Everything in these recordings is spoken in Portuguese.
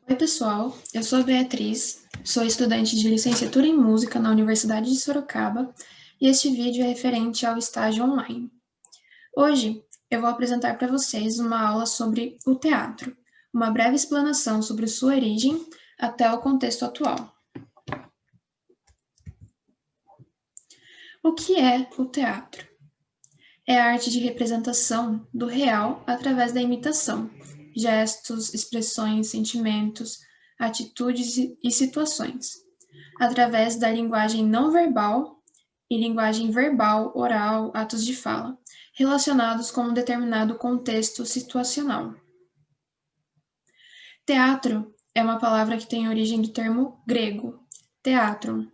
Oi, pessoal. Eu sou a Beatriz, sou estudante de licenciatura em música na Universidade de Sorocaba e este vídeo é referente ao estágio online. Hoje eu vou apresentar para vocês uma aula sobre o teatro, uma breve explanação sobre sua origem até o contexto atual. O que é o teatro? É a arte de representação do real através da imitação, gestos, expressões, sentimentos, atitudes e situações, através da linguagem não verbal e linguagem verbal, oral, atos de fala, relacionados com um determinado contexto situacional. Teatro é uma palavra que tem origem do termo grego, teatron.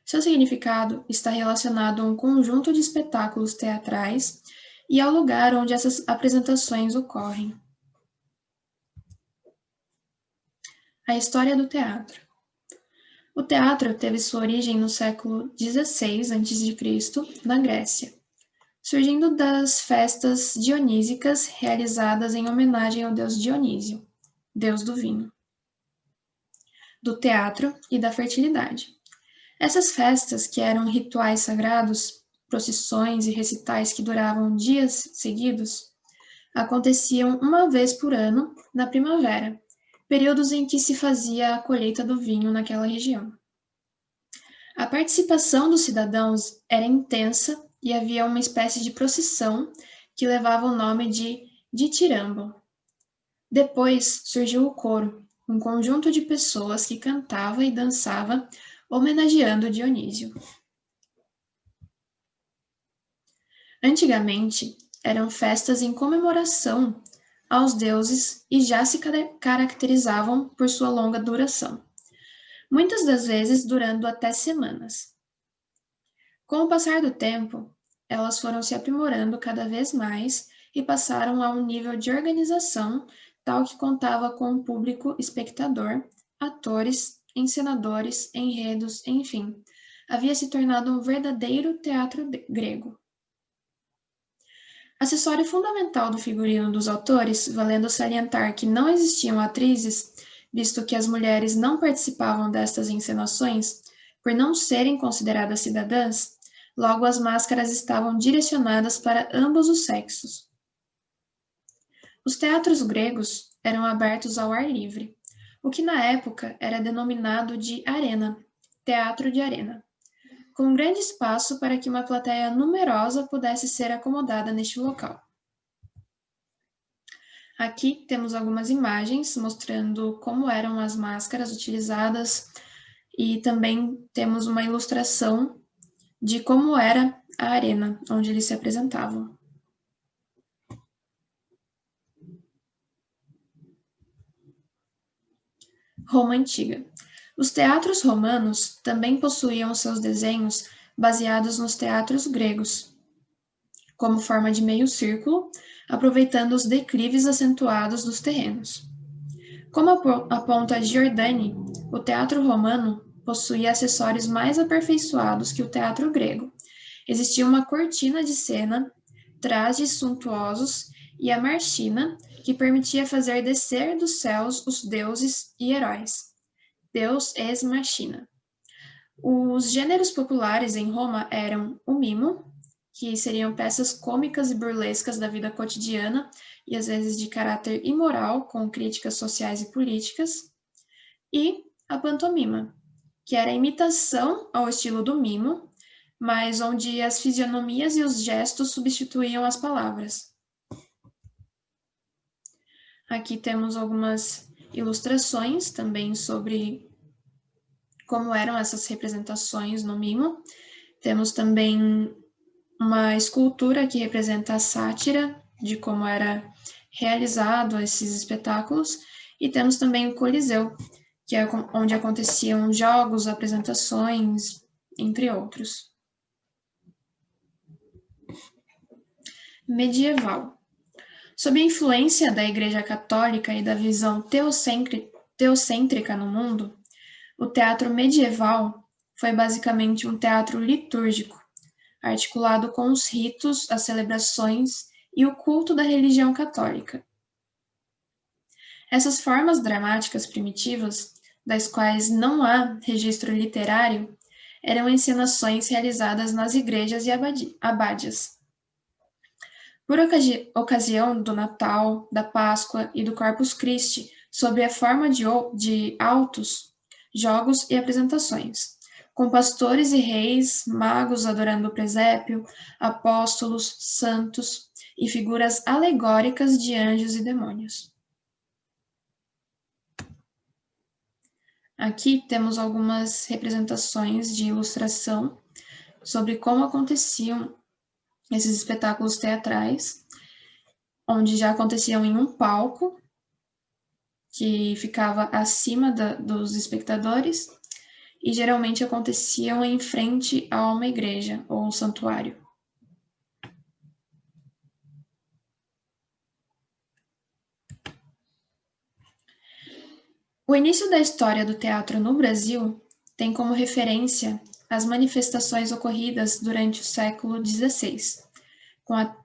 Seu significado está relacionado a um conjunto de espetáculos teatrais e ao lugar onde essas apresentações ocorrem. A história do teatro. O teatro teve sua origem no século XVI a.C., na Grécia, surgindo das festas dionísicas realizadas em homenagem ao deus Dionísio, deus do vinho, do teatro e da fertilidade. Essas festas, que eram rituais sagrados, procissões e recitais que duravam dias seguidos, aconteciam uma vez por ano na primavera, períodos em que se fazia a colheita do vinho naquela região. A participação dos cidadãos era intensa e havia uma espécie de procissão que levava o nome de ditirambo. Depois surgiu o coro, um conjunto de pessoas que cantava e dançava homenageando Dionísio. Antigamente, eram festas em comemoração aos deuses e já se caracterizavam por sua longa duração, muitas das vezes durando até semanas. Com o passar do tempo, elas foram se aprimorando cada vez mais e passaram a um nível de organização tal que contava com um público espectador, atores, encenadores, enredos, enfim, havia se tornado um verdadeiro teatro grego. Acessório fundamental do figurino dos autores, valendo salientar que não existiam atrizes, visto que as mulheres não participavam destas encenações, por não serem consideradas cidadãs, logo as máscaras estavam direcionadas para ambos os sexos. Os teatros gregos eram abertos ao ar livre, o que na época era denominado de arena, teatro de arena, com um grande espaço para que uma plateia numerosa pudesse ser acomodada neste local. Aqui temos algumas imagens mostrando como eram as máscaras utilizadas e também temos uma ilustração de como era a arena onde eles se apresentavam. Roma Antiga. Os teatros romanos também possuíam seus desenhos baseados nos teatros gregos, como forma de meio círculo, aproveitando os declives acentuados dos terrenos. Como aponta Giordani, o teatro romano possuía acessórios mais aperfeiçoados que o teatro grego. Existia uma cortina de cena, trajes suntuosos e a marchina, que permitia fazer descer dos céus os deuses e heróis. Deus ex machina. Os gêneros populares em Roma eram o mimo, que seriam peças cômicas e burlescas da vida cotidiana e às vezes de caráter imoral, com críticas sociais e políticas, e a pantomima, que era a imitação ao estilo do mimo, mas onde as fisionomias e os gestos substituíam as palavras. Aqui temos algumas ilustrações também sobre como eram essas representações no mimo. Temos também uma escultura que representa a sátira de como era realizado esses espetáculos, e temos também o Coliseu, que é onde aconteciam jogos, apresentações, entre outros. Medieval. Sob a influência da Igreja Católica e da visão teocêntrica no mundo, o teatro medieval foi basicamente um teatro litúrgico, articulado com os ritos, as celebrações e o culto da religião católica. Essas formas dramáticas primitivas, das quais não há registro literário, eram encenações realizadas nas igrejas e abadias. Por ocasião do Natal, da Páscoa e do Corpus Christi, sob a forma de autos, jogos e apresentações, com pastores e reis, magos adorando o presépio, apóstolos, santos e figuras alegóricas de anjos e demônios. Aqui temos algumas representações de ilustração sobre como aconteciam esses espetáculos teatrais, onde já aconteciam em um palco que ficava acima dos espectadores e geralmente aconteciam em frente a uma igreja ou um santuário. O início da história do teatro no Brasil tem como referência as manifestações ocorridas durante o século XVI, com a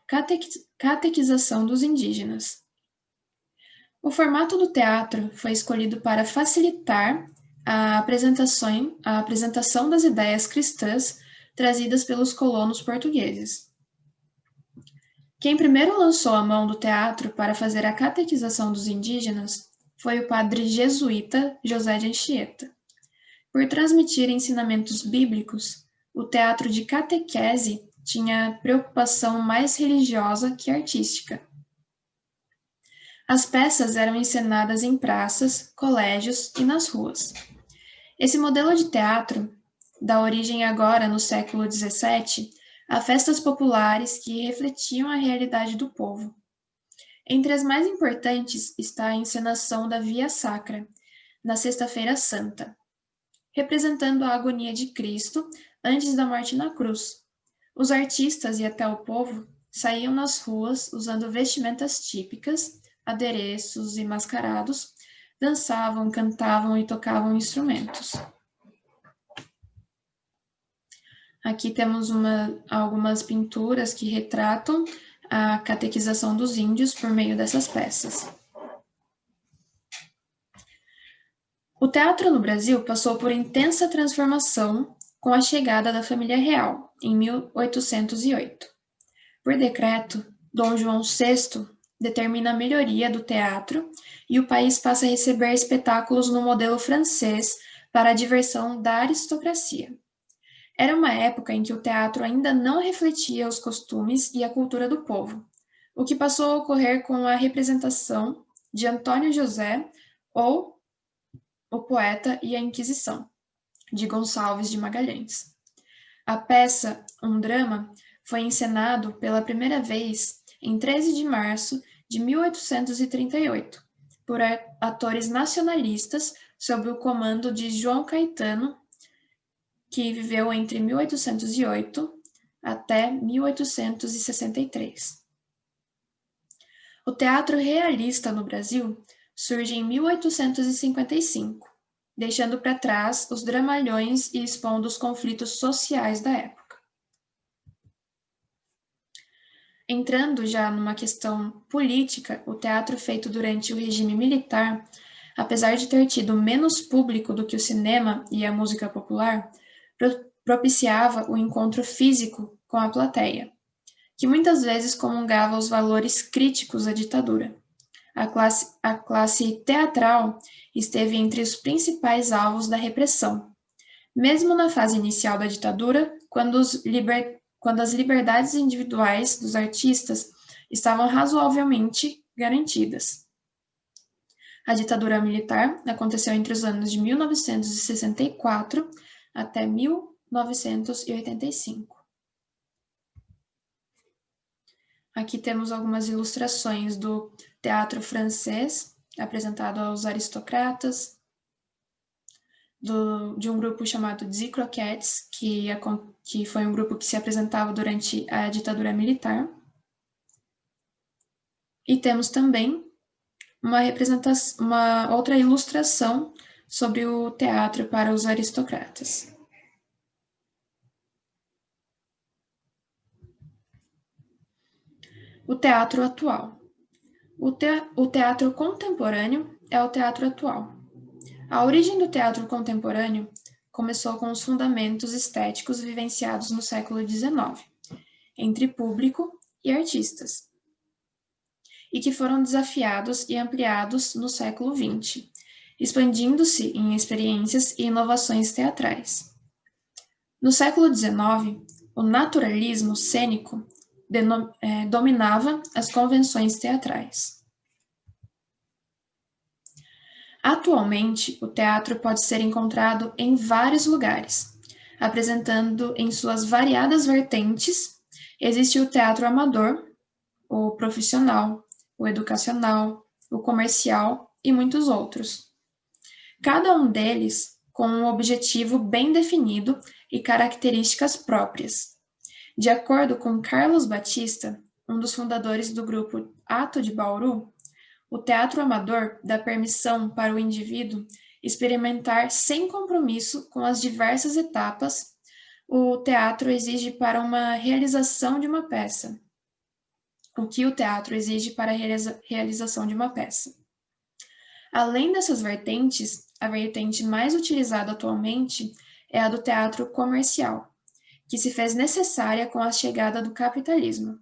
catequização dos indígenas. O formato do teatro foi escolhido para facilitar a apresentação das ideias cristãs trazidas pelos colonos portugueses. Quem primeiro lançou a mão do teatro para fazer a catequização dos indígenas foi o padre jesuíta José de Anchieta. Por transmitir ensinamentos bíblicos, o teatro de catequese tinha preocupação mais religiosa que artística. As peças eram encenadas em praças, colégios e nas ruas. Esse modelo de teatro dá origem agora, no século XVII, a festas populares que refletiam a realidade do povo. Entre as mais importantes está a encenação da Via Sacra, na Sexta-feira Santa, representando a agonia de Cristo antes da morte na cruz. Os artistas e até o povo saíam nas ruas usando vestimentas típicas, adereços e mascarados, dançavam, cantavam e tocavam instrumentos. Aqui temos algumas pinturas que retratam a catequização dos índios por meio dessas peças. O teatro no Brasil passou por intensa transformação com a chegada da família real, em 1808. Por decreto, Dom João VI determina a melhoria do teatro e o país passa a receber espetáculos no modelo francês para a diversão da aristocracia. Era uma época em que o teatro ainda não refletia os costumes e a cultura do povo, o que passou a ocorrer com a representação de Antônio José ou O Poeta e a Inquisição, de Gonçalves de Magalhães. A peça, um drama, foi encenado pela primeira vez em 13 de março de 1838, por atores nacionalistas sob o comando de João Caetano, que viveu entre 1808 até 1863. O teatro realista no Brasil surge em 1855, deixando para trás os dramalhões e expondo os conflitos sociais da época. Entrando já numa questão política, o teatro feito durante o regime militar, apesar de ter tido menos público do que o cinema e a música popular, propiciava o encontro físico com a plateia, que muitas vezes comungava os valores críticos à ditadura. A classe teatral esteve entre os principais alvos da repressão, mesmo na fase inicial da ditadura, quando as liberdades individuais dos artistas estavam razoavelmente garantidas. A ditadura militar aconteceu entre os anos de 1964 até 1985. Aqui temos algumas ilustrações do teatro francês, apresentado aos aristocratas, de um grupo chamado Dix Croquettes, que foi um grupo que se apresentava durante a ditadura militar. E temos também uma outra ilustração sobre o teatro para os aristocratas. O teatro atual. O teatro contemporâneo é o teatro atual. A origem do teatro contemporâneo começou com os fundamentos estéticos vivenciados no século XIX, entre público e artistas, e que foram desafiados e ampliados no século XX, expandindo-se em experiências e inovações teatrais. No século XIX, o naturalismo cênico dominava as convenções teatrais. Atualmente, o teatro pode ser encontrado em vários lugares, apresentando em suas variadas vertentes. Existe o teatro amador, o profissional, o educacional, o comercial e muitos outros. Cada um deles com um objetivo bem definido e características próprias. De acordo com Carlos Batista, um dos fundadores do grupo Ato de Bauru, o teatro amador dá permissão para o indivíduo experimentar sem compromisso com as diversas etapas o teatro exige para uma realização de uma peça. O que o teatro exige para a realização de uma peça. Além dessas vertentes, a vertente mais utilizada atualmente é a do teatro comercial, que se fez necessária com a chegada do capitalismo.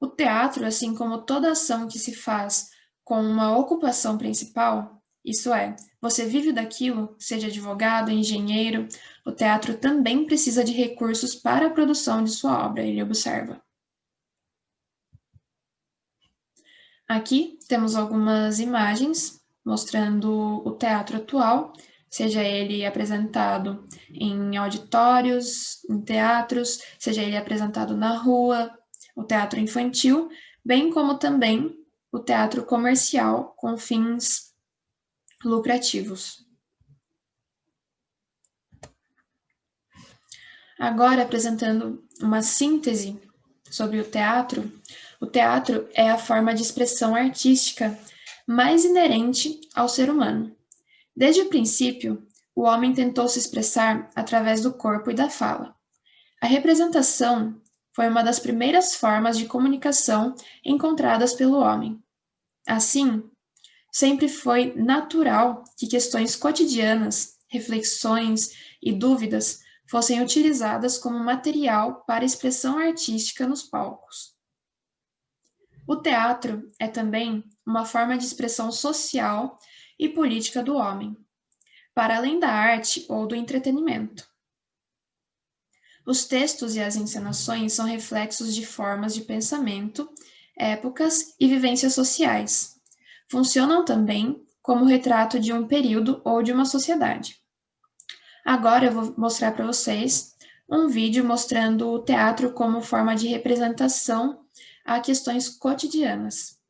O teatro, assim como toda ação que se faz com uma ocupação principal, isso é, você vive daquilo, seja advogado, engenheiro, o teatro também precisa de recursos para a produção de sua obra, ele observa. Aqui temos algumas imagens mostrando o teatro atual, seja ele apresentado em auditórios, em teatros, seja ele apresentado na rua, o teatro infantil, bem como também o teatro comercial com fins lucrativos. Agora, apresentando uma síntese sobre o teatro é a forma de expressão artística mais inerente ao ser humano. Desde o princípio, o homem tentou se expressar através do corpo e da fala. A representação foi uma das primeiras formas de comunicação encontradas pelo homem. Assim, sempre foi natural que questões cotidianas, reflexões e dúvidas fossem utilizadas como material para expressão artística nos palcos. O teatro é também uma forma de expressão social e política do homem, para além da arte ou do entretenimento. Os textos e as encenações são reflexos de formas de pensamento, épocas e vivências sociais. Funcionam também como retrato de um período ou de uma sociedade. Agora eu vou mostrar para vocês um vídeo mostrando o teatro como forma de representação a questões cotidianas.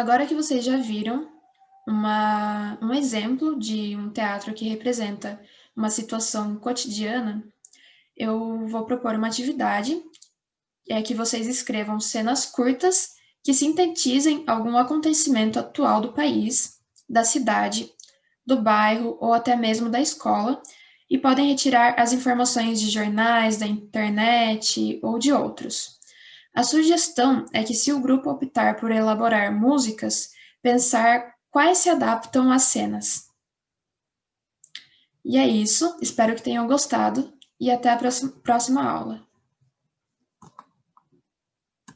Agora que vocês já viram um exemplo de um teatro que representa uma situação cotidiana, eu vou propor uma atividade, que vocês escrevam cenas curtas que sintetizem algum acontecimento atual do país, da cidade, do bairro ou até mesmo da escola, e podem retirar as informações de jornais, da internet ou de outros. A sugestão é que, se o grupo optar por elaborar músicas, pensar quais se adaptam às cenas. E é isso, espero que tenham gostado e até a próxima aula.